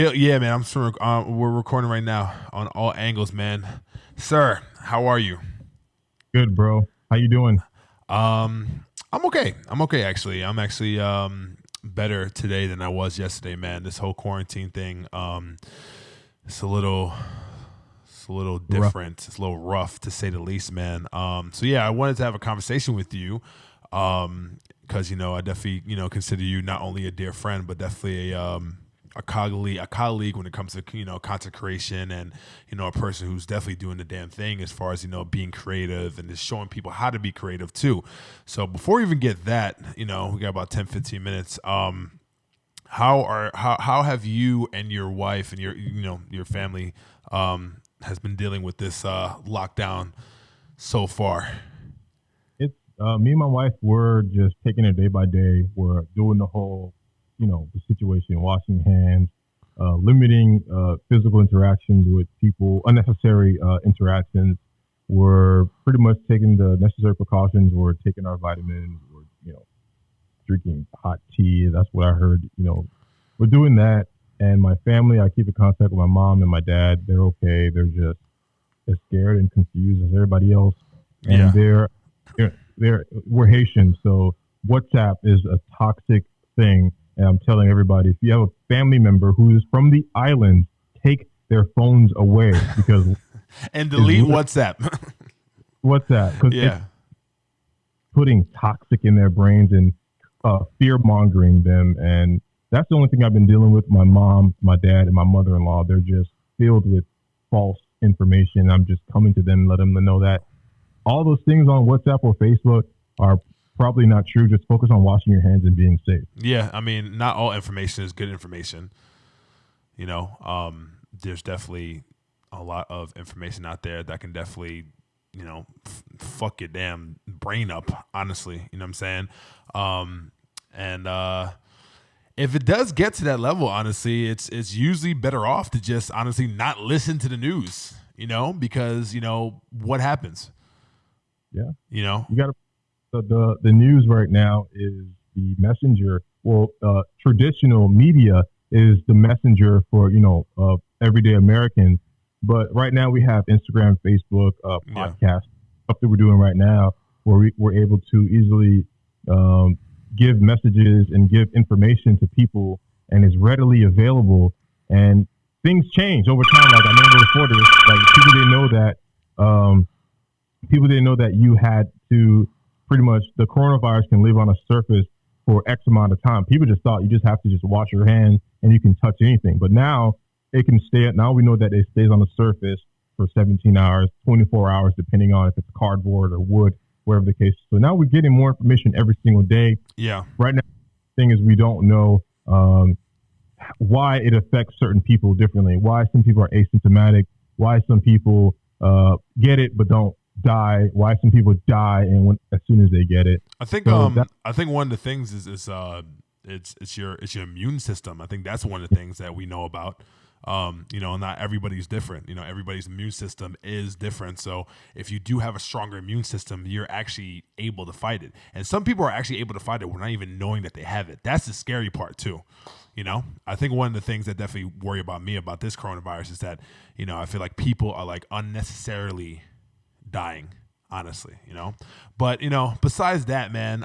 Yeah, man. I'm sure we're recording right now on all angles, man. Sir, how are you? Good, bro. How you doing? I'm okay. I'm okay actually. I'm actually better today than I was yesterday, man. This whole quarantine thing, it's a little it's a little Rough. different. It's a little rough to say the least, man. So yeah, I wanted to have a conversation with you. Because I definitely consider you not only a dear friend, but definitely a colleague when it comes to content creation, and a person who's definitely doing the damn thing as far as being creative and just showing people how to be creative too. So before we even get that, we got about 10, 15 minutes. How have you and your wife and your family has been dealing with this lockdown so far? It's Me and my wife were just taking it day by day. We're doing the whole, the situation, washing hands, limiting physical interactions with people, unnecessary interactions. We're pretty much taking the necessary precautions. We're taking our vitamins. We're, drinking hot tea. That's what I heard. We're doing that. And my family, I keep in contact with my mom and my dad. They're okay. They're scared and confused as everybody else, and Yeah. they're we're Haitian, so WhatsApp is a toxic thing. And I'm telling everybody, if you have a family member who is from the islands, take their phones away because And is delete WhatsApp. WhatsApp because it's Yeah. putting toxic in their brains and fear mongering them. And that's the only thing I've been dealing with. My mom, my dad, and my mother-in-law, they're just filled with false information. I'm just coming to them and let them know that all those things on WhatsApp or Facebook are probably not true. Just focus on washing your hands and being safe. Yeah, I mean, not all information is good information. There's definitely a lot of information out there that can definitely, fuck your damn brain up. Honestly, you know what I'm saying? And if it does get to that level, honestly, it's usually better off to just honestly not listen to the news. Because what happens. Yeah, You know, you got to. The news right now is the messenger. Well, traditional media is the messenger for everyday Americans. But right now we have Instagram, Facebook, yeah. podcasts, stuff that we're doing right now, where we're able to easily give messages and give information to people, and is readily available. And things change over time. Like I remember before this, like people didn't know that you had to pretty much the coronavirus can live on a surface for X amount of time. People just thought you just have to just wash your hands and you can touch anything. But now it can stay. Now we know that it stays on the surface for 17 hours, 24 hours, depending on if it's cardboard or wood, wherever the case. So now we're getting more information every single day. Yeah. Right now, the thing is we don't know why it affects certain people differently. Why some people are asymptomatic. Why some people get it but don't die. Why some people die and as soon as they get it. I think So that I think one of the things is it's your immune system. I think that's one of the things that we know about. Not everybody's different. Everybody's immune system is different. So if you do have a stronger immune system, you're actually able to fight it. And some people are actually able to fight it without even knowing that they have it. That's the scary part too. I think one of the things that definitely worry about me about this coronavirus is that, I feel like people are like unnecessarily dying, honestly. But besides that, man,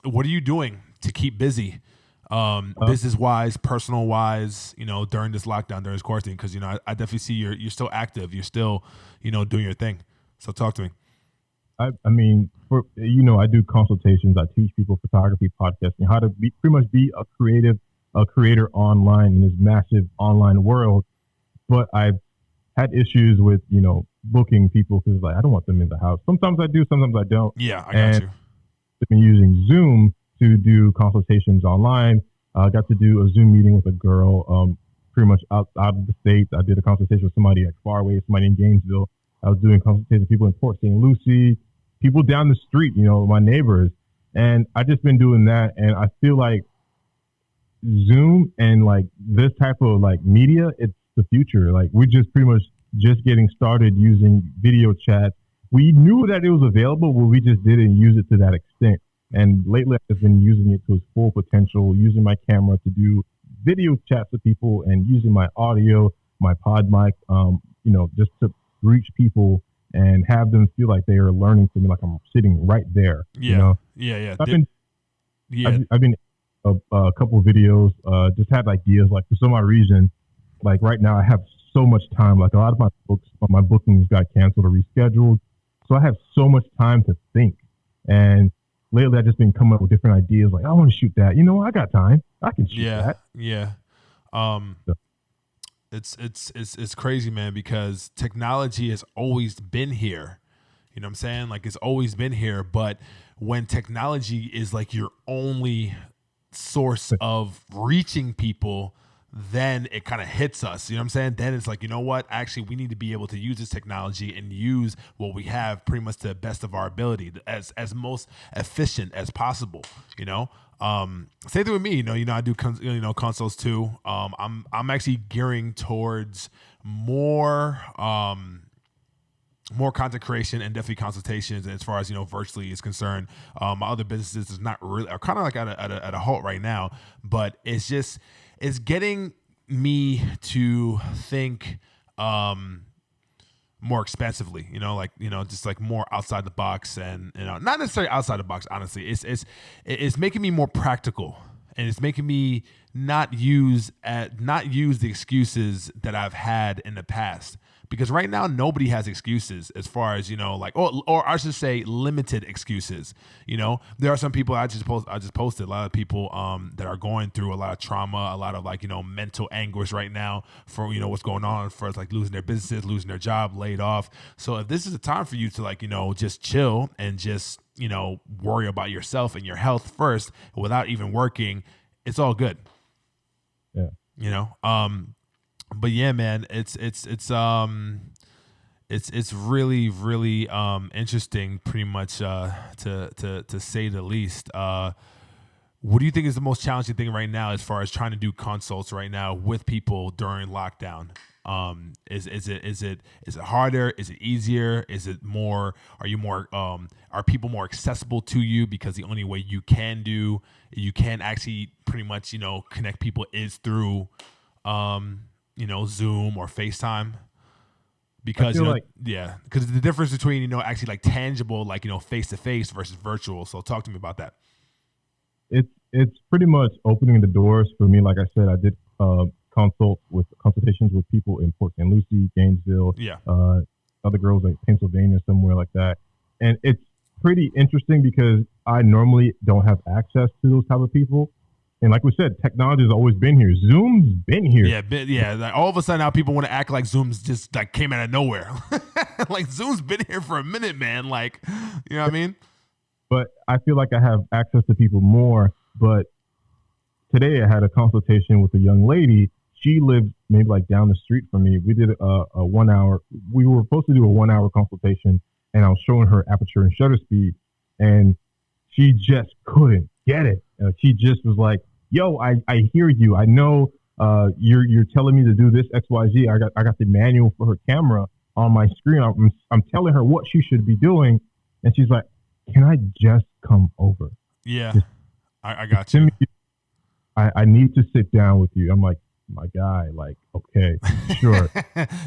what are you doing to keep busy, uh, business wise, personal wise, during this lockdown, during this quarantine? Because I definitely see you're still active, you're still doing your thing. So talk to me. I mean, I do consultations. I teach people photography, podcasting, how to pretty much be a creator online in this massive online world. But I've had issues with booking people because like I don't want them in the house. Sometimes I do, sometimes I don't. Yeah, I got And you. I've been using Zoom to do consultations online. I got to do a Zoom meeting with a girl, pretty much out of the states. I did a consultation with somebody like far away, somebody in Gainesville. I was doing consultations with people in Port St. Lucie, people down the street, my neighbors. And I just been doing that, and I feel like Zoom and like this type of like media, it's the future. Like we're just pretty much just getting started using video chat. We knew that it was available, but we just didn't use it to that extent. And lately, I've been using it to its full potential, using my camera to do video chats with people and using my audio, my pod mic, just to reach people and have them feel like they are learning from me, like I'm sitting right there. Yeah. I've been a couple of videos, just had ideas, like for some odd reason, like right now I have so much time, like a lot of my bookings got canceled or rescheduled. So I have so much time to think. And lately I've just been coming up with different ideas. Like, I want to shoot that. I got time. I can shoot that. Yeah. It's crazy, man, because technology has always been here. You know what I'm saying? Like, it's always been here. But when technology is like your only source of reaching people, then it kind of hits us. You know what I'm saying? Then it's like, you know what? Actually, we need to be able to use this technology and use what we have pretty much to the best of our ability, as most efficient as possible. Same thing with me. I do consoles too. I'm actually gearing towards more content creation and definitely consultations. And as far as virtually is concerned, my other businesses is not really, are kind of like at a halt right now. But it's getting me to think more expansively, just like more outside the box, and not necessarily outside the box. Honestly, it's making me more practical, and it's making me not use the excuses that I've had in the past. Because right now nobody has excuses as far as or I should say limited excuses. There are some people I just posted a lot of people that are going through a lot of trauma, a lot of mental anguish right now for what's going on, for like losing their businesses, losing their job, laid off. So if this is a time for you to just chill and just worry about yourself and your health first without even working, it's all good. Yeah. But yeah, man, it's really, really interesting, pretty much to say the least. What do you think is the most challenging thing right now as far as trying to do consults right now with people during lockdown? Is it harder? Is it easier? Is it more? Are people more accessible to you because the only way you can actually pretty much connect people is through Zoom or FaceTime, because because the difference between actually like tangible, like face to face versus virtual. So talk to me about that. It's pretty much opening the doors for me. Like I said, I did consultations with people in Port St. Lucie, Gainesville, other girls like Pennsylvania, somewhere like that, and it's pretty interesting because I normally don't have access to those type of people. And like we said, technology has always been here. Zoom's been here. Yeah. Like all of a sudden now people want to act like Zoom's just like came out of nowhere. Like Zoom's been here for a minute, man. Like, you know what I mean? But I feel like I have access to people more. But today I had a consultation with a young lady. She lived maybe like down the street from me. We did a 1 hour. We were supposed to do a 1 hour consultation, and I was showing her aperture and shutter speed, and she just couldn't get it. She just was like, yo, I hear you. I know you're telling me to do this XYZ. I got the manual for her camera on my screen. I'm telling her what she should be doing, and she's like, can I just come over? Yeah, I got you. I need to sit down with you. I'm like, my guy, like, okay, sure.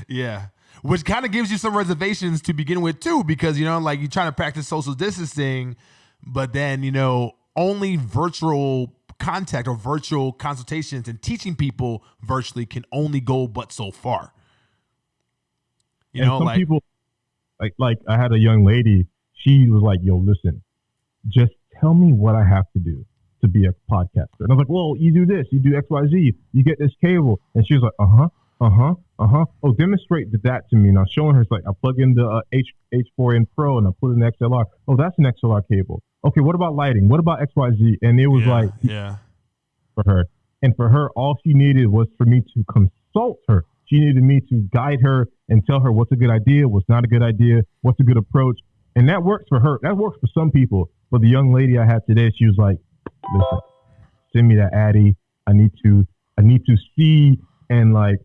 Yeah. Which kind of gives you some reservations to begin with too, because like you're trying to practice social distancing, but then only virtual contact or virtual consultations and teaching people virtually can only go but so far. Some people, like I had a young lady, she was like, yo, listen, just tell me what I have to do to be a podcaster. And I was like, well, you do this, you do XYZ, you get this cable. And she was like, oh, demonstrate that to me. And I was showing her, it's like, I plug in the H4n Pro and I put in the XLR. Oh, that's an XLR cable. Okay, what about lighting? What about XYZ? And it was for her. And for her, all she needed was for me to consult her. She needed me to guide her and tell her what's a good idea, what's not a good idea, what's a good approach. And that works for her. That works for some people. But the young lady I had today, she was like, listen, send me that Addy. I need to see and like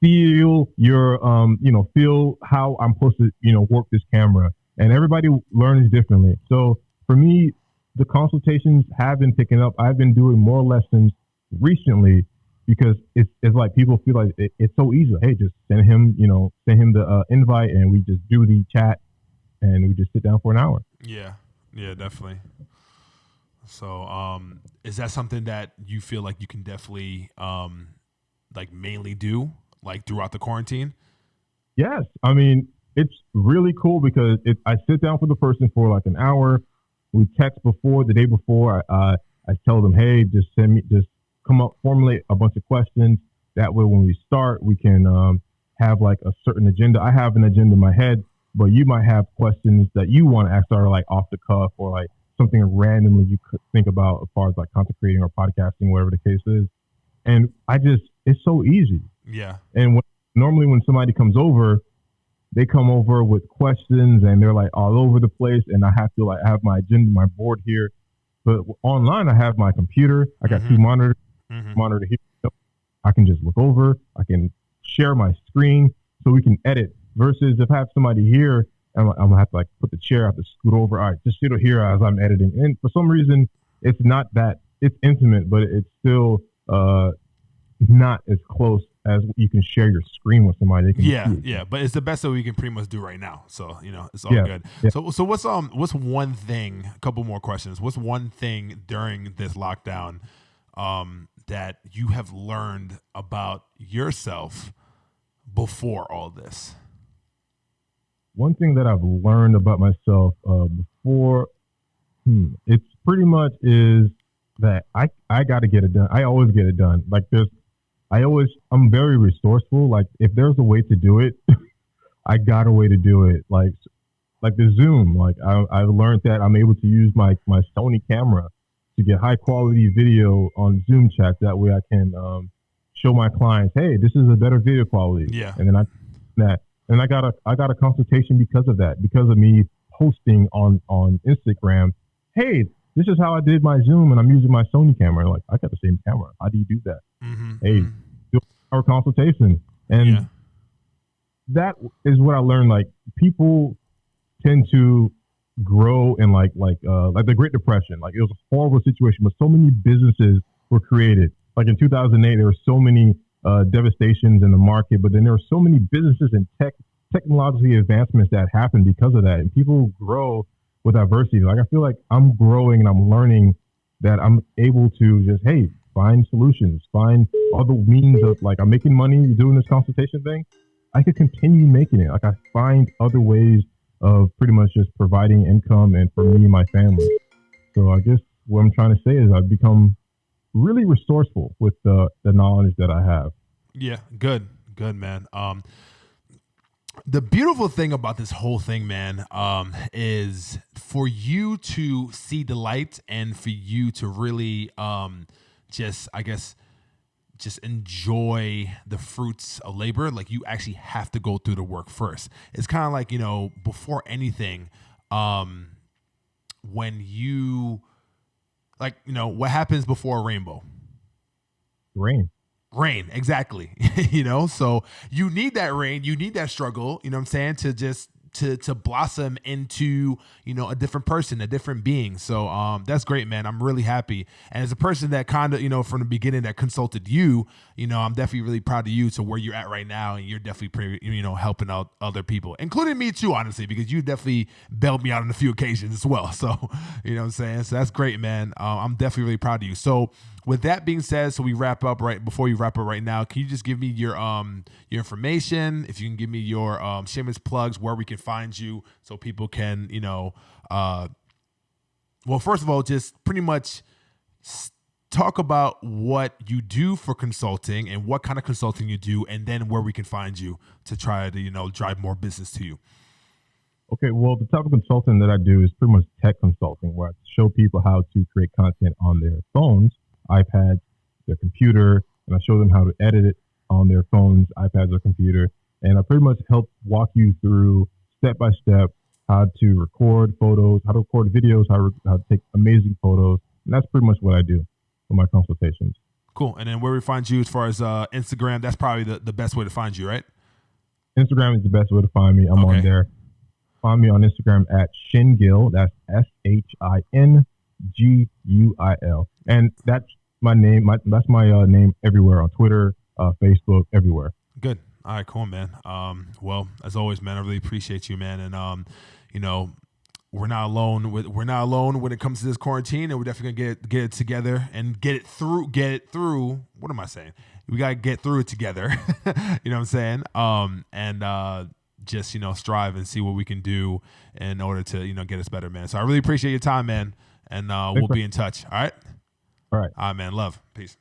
feel your feel how I'm supposed to work this camera. And everybody learns differently. So for me, the consultations have been picking up. I've been doing more lessons recently because it's like people feel like it's so easy. Hey, just send him, send him the invite, and we just do the chat, and we just sit down for an hour. Yeah, yeah, definitely. So, is that something that you feel like you can definitely, like mainly do like throughout the quarantine? Yes, I mean it's really cool because I sit down for the person for like an hour. We text before the day before. I tell them, hey, just send me, just come up, formulate a bunch of questions. That way, when we start, we can have like a certain agenda. I have an agenda in my head, but you might have questions that you want to ask, or like off the cuff, or like something randomly you could think about as far as like content creating or podcasting, whatever the case is. And it's so easy. Yeah. And normally when somebody comes over, they come over with questions and they're like all over the place. And I have to like have my agenda, my board here. But online, I have my computer. I got two monitors, monitor here. So I can just look over. I can share my screen so we can edit. Versus if I have somebody here, I'm gonna have to like put the chair, I have to scoot over. All right, just sit here as I'm editing. And for some reason, it's not that it's intimate, but it's still not as close as you can share your screen with somebody. They can yeah, but it's the best that we can pretty much do right now. So it's all good. Yeah. So what's one thing? A couple more questions. What's one thing during this lockdown that you have learned about yourself before all this? One thing that I've learned about myself before, it's pretty much is that I got to get it done. I always get it done. Like I'm very resourceful. Like if there's a way to do it, I got a way to do it. Like the Zoom, like I learned that I'm able to use my Sony camera to get high quality video on Zoom chat. That way I can show my clients, hey, this is a better video quality. Yeah. And then I got a consultation because of that, because of me posting on Instagram, hey, this is how I did my Zoom and I'm using my Sony camera. Like, I got the same camera. How do you do that? Hey, do our consultation. And that is what I learned. Like, people tend to grow in like the Great Depression. Like, it was a horrible situation, but so many businesses were created. Like in 2008, there were so many devastations in the market, but then there were so many businesses and technology advancements that happened because of that. And people grow with adversity. Like, I feel like I'm growing and I'm learning that I'm able to just, hey, find solutions, find other means of, like, I'm making money doing this consultation thing. I could continue making it. Like, I find other ways of pretty much just providing income and for me and my family. So I guess what I'm trying to say is I've become really resourceful with the knowledge that I have. Yeah, good, man. The beautiful thing about this whole thing, man, is for you to see the light and for you to really just enjoy the fruits of labor. Like, you actually have to go through the work first. It's kind of like, before anything, when you, like, what happens before a rainbow? Rain, exactly. So you need that rain, you need that struggle, you know what I'm saying, to just to blossom into, a different person, a different being. So that's great, man. I'm really happy. And as a person that kind of, from the beginning that consulted you, I'm definitely really proud of you to where you're at right now. And you're definitely pretty, helping out other people, including me too, honestly, because you definitely bailed me out on a few occasions as well. So, you know what I'm saying? So that's great, man. I'm definitely really proud of you. So with that being said, so we wrap up before you wrap up right now, can you just give me your information? If you can give me your shameless plugs, where we can find you, so people can, well, first of all, just pretty much talk about what you do for consulting and what kind of consulting you do, and then where we can find you to try to, drive more business to you. Okay, well, the type of consulting that I do is pretty much tech consulting, where I show people how to create content on their phones, iPads, their computer, and I show them how to edit it on their phones, iPads, or computer. And I pretty much help walk you through step by step how to record photos, how to record videos, how to take amazing photos. And that's pretty much what I do for my consultations. Cool. And then where we find you as far as Instagram, that's probably the best way to find you, right? Instagram is the best way to find me. I'm on there. Find me on Instagram at Guil. That's ShinGuil. And that's my name. That's my name everywhere on Twitter, Facebook, everywhere. Good. All right, cool, man. Well, as always, man, I really appreciate you, man. And you know, we're not alone. We're not alone when it comes to this quarantine, and we're definitely gonna get it together and get it through. Get it through. What am I saying? We gotta get through it together. You know what I'm saying? And just strive and see what we can do in order to get us better, man. So I really appreciate your time, man. And we'll be in touch. All right. All right. All right, man. Love. Peace.